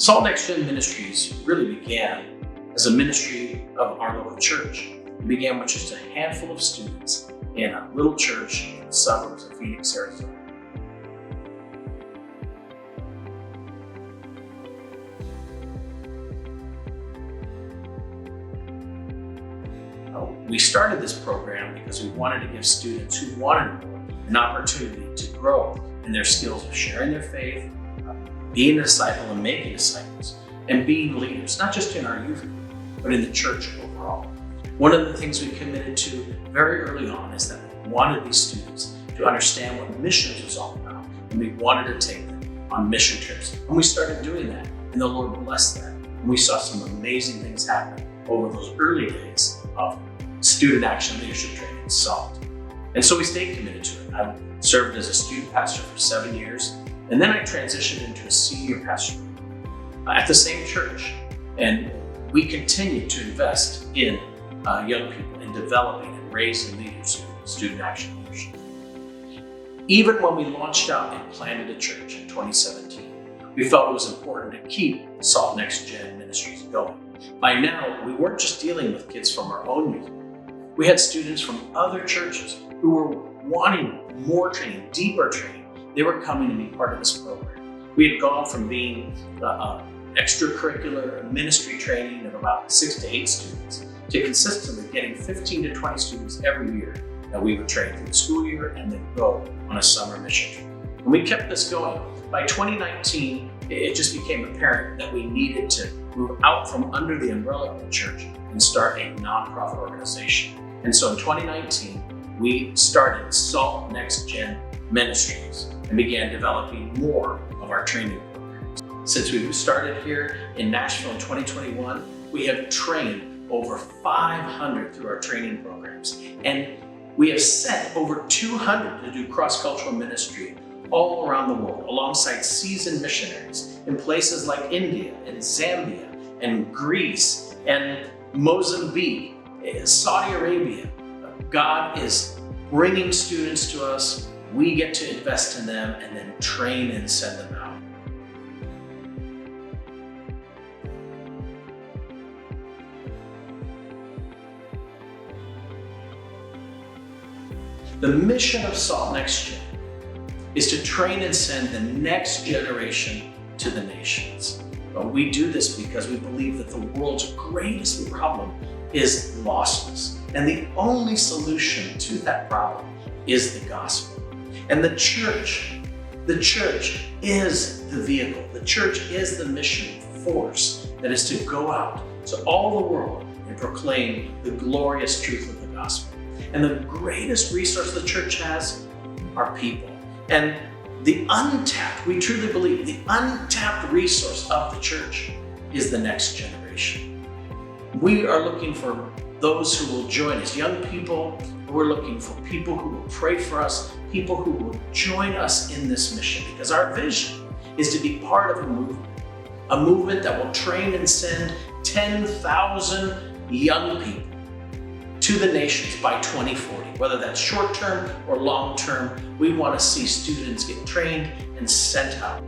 Salt Next Gen Ministries really began as a ministry of our local church. It began with just a handful of students in a little church in the suburbs of Phoenix, Arizona. We started this program because we wanted to give students who wanted more an opportunity to grow in their skills of sharing their faith, being a disciple and making disciples, and being leaders, not just in our youth group, but in the church overall. One of the things we committed to very early on is that we wanted these students to understand what missions was all about, and we wanted to take them on mission trips. And we started doing that, and the Lord blessed that. And we saw some amazing things happen over those early days of student action leadership training in SALT. And so we stayed committed to it. I served as a student pastor for 7 years, and then I transitioned into a senior pastor at the same church. And we continued to invest in young people, in developing and raising leaders in student action leadership. Even when we launched out and planted a church in 2017, we felt it was important to keep Salt Next Gen Ministries going. By now, we weren't just dealing with kids from our own youth. We had students from other churches who were wanting more training, deeper training. They were coming to be part of this program. We had gone from being extracurricular ministry training of about 6 to 8 students to consistently getting 15 to 20 students every year that we would train through the school year and then go on a summer mission trip. And we kept this going. By 2019, it just became apparent that we needed to move out from under the umbrella of the church and start a nonprofit organization. And so in 2019, we started Salt Next Gen Ministries and began developing more of our training programs. Since we started here in Nashville in 2021, we have trained over 500 through our training programs. And we have sent over 200 to do cross-cultural ministry all around the world, alongside seasoned missionaries in places like India and Zambia and Greece and Mozambique, Saudi Arabia. God is bringing students to us. We get to invest in them and then train and send them out. The mission of Salt Next Gen is to train and send the next generation to the nations. But we do this because we believe that the world's greatest problem is lostness. And the only solution to that problem is the gospel. And the church is the vehicle. The church is the mission force that is to go out to all the world and proclaim the glorious truth of the gospel. And the greatest resource the church has are people. And the untapped, we truly believe, the untapped resource of the church is the next generation. We are looking for those who will join us, young people. We're looking for people who will pray for us, people who will join us in this mission, because our vision is to be part of a movement that will train and send 10,000 young people to the nations by 2040. Whether that's short term or long term, we want to see students get trained and sent out.